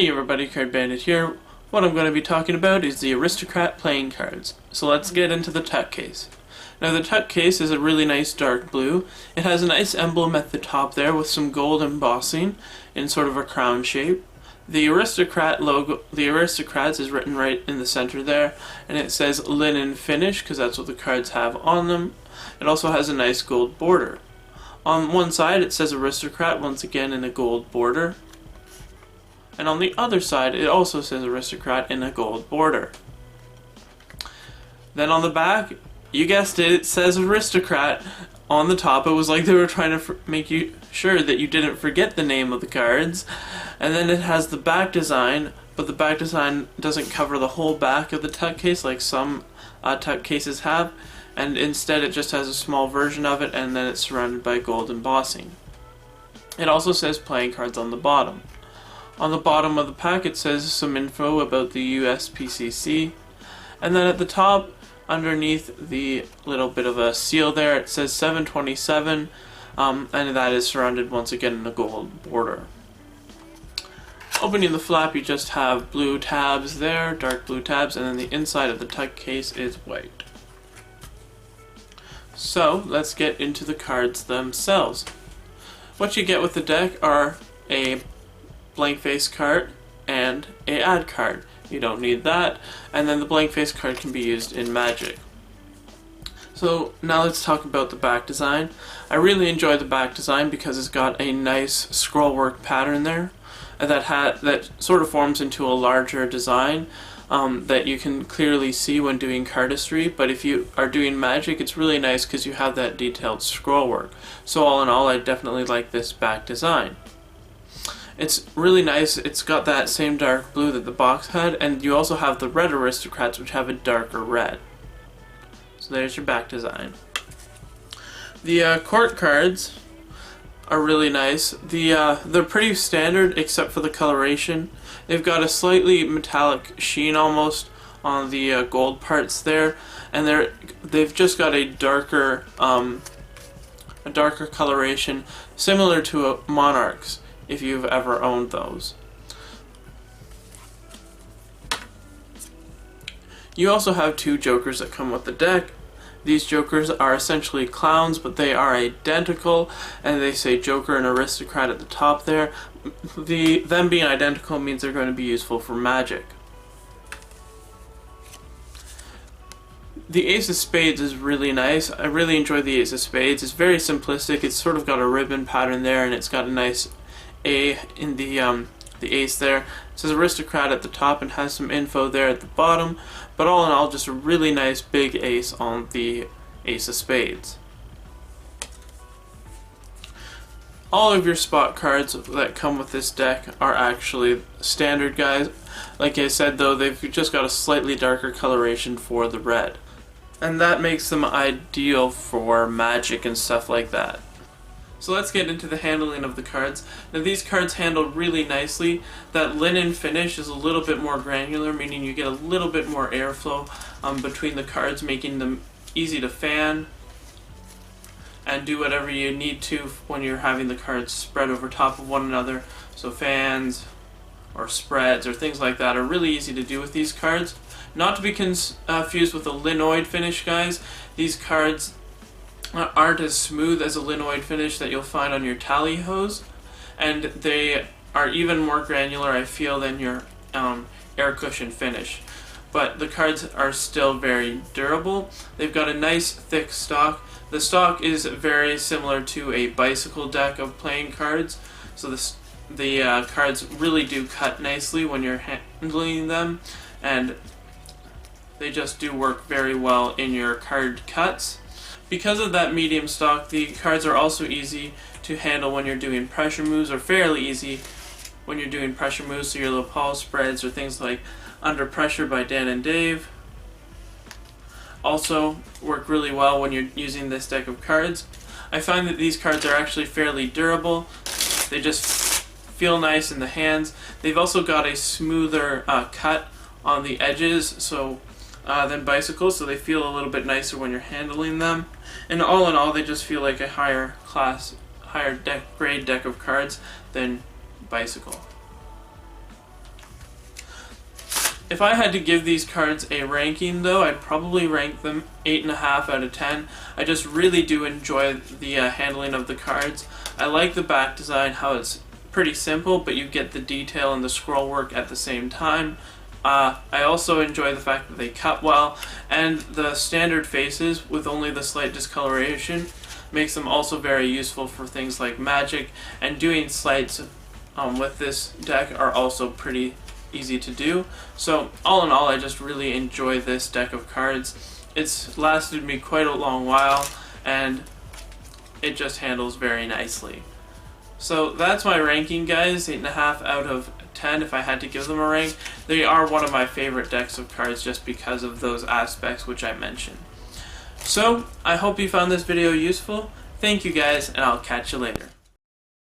Hey everybody, Card Bandit here. What I'm going to be talking about is the Aristocrat playing cards. So let's get into the tuck case. Now the tuck case is a really nice dark blue. It has a nice emblem at the top there with some gold embossing in sort of a crown shape. The Aristocrat logo, the Aristocrats, is written right in the center there, and it says linen finish because that's what the cards have on them. It also has a nice gold border. On one side it says Aristocrat once again in a gold border. And on the other side, it also says Aristocrat in a gold border. Then on the back, you guessed it, it says Aristocrat on the top. It was like they were trying to make you sure that you didn't forget the name of the cards. And then it has the back design, but the back design doesn't cover the whole back of the tuck case like some tuck cases have. And instead it just has a small version of it, and then it's surrounded by gold embossing. It also says playing cards on the bottom. On the bottom of the pack it says some info about the USPCC, and then at the top, underneath the little bit of a seal there, it says 727, and that is surrounded once again in a gold border. Opening the flap, you just have blue tabs there, dark blue tabs, and then the inside of the tuck case is white. So let's get into the cards themselves. What you get with the deck are a blank face card and a ad card. You don't need that, and then the blank face card can be used in Magic. So now let's talk about the back design. I really enjoy the back design because it's got a nice scrollwork pattern there that sort of forms into a larger design that you can clearly see when doing cardistry, but if you are doing Magic, it's really nice because you have that detailed scrollwork. So all in all, I definitely like this back design. It's really nice. It's got that same dark blue that the box had, and you also have the red Aristocrats, which have a darker red. So there's your back design. The court cards are really nice. They're pretty standard except for the coloration. They've got a slightly metallic sheen almost on the gold parts there, and they've just got a darker coloration similar to Monarchs, if you've ever owned those. You also have two jokers that come with the deck. These jokers are essentially clowns, but they are identical, and they say Joker and Aristocrat at the top there. Them being identical means they're going to be useful for Magic. The Ace of Spades is really nice. I really enjoy the Ace of Spades. It's very simplistic. It's sort of got a ribbon pattern there, and it's got a nice A in the ace there. It says Aristocrat at the top and has some info there at the bottom, but all in all, just a really nice big ace on the Ace of Spades. All of your spot cards that come with this deck are actually standard, guys. Like I said though, they've just got a slightly darker coloration for the red, and that makes them ideal for Magic and stuff like that. So let's get into the handling of the cards. Now these cards handle really nicely. That linen finish is a little bit more granular, meaning you get a little bit more airflow between the cards, making them easy to fan and do whatever you need to when you're having the cards spread over top of one another. So fans or spreads or things like that are really easy to do with these cards. Not to be confused with a linoid finish, guys. These cards aren't as smooth as a linoid finish that you'll find on your tally hose, and they are even more granular, I feel, than your air cushion finish. But the cards are still very durable. They've got a nice thick stock. The stock is very similar to a bicycle deck of playing cards, so the cards really do cut nicely when you're handling them, and they just do work very well in your card cuts. Because of that medium stock, the cards are also easy to handle when you're doing pressure moves, or fairly easy when you're doing pressure moves, so your lapel spreads or things like Under Pressure by Dan and Dave also work really well when you're using this deck of cards. I find that these cards are actually fairly durable. They just feel nice in the hands. They've also got a smoother cut on the edges than bicycles, so they feel a little bit nicer when you're handling them. And all in all, they just feel like a higher grade deck of cards than bicycle. If I had to give these cards a ranking though, I'd probably rank them 8.5 out of 10. I just really do enjoy the handling of the cards. I like the back design, how it's pretty simple, but you get the detail and the scroll work at the same time. I also enjoy the fact that they cut well, and the standard faces with only the slight discoloration makes them also very useful for things like magic, and doing sleights with this deck are also pretty easy to do. So all in all, I just really enjoy this deck of cards. It's lasted me quite a long while, and it just handles very nicely. So that's my ranking, guys. 8.5 out of 10 if I had to give them a rank. They are one of my favorite decks of cards just because of those aspects which I mentioned. So I hope you found this video useful. Thank you guys, and I'll catch you later.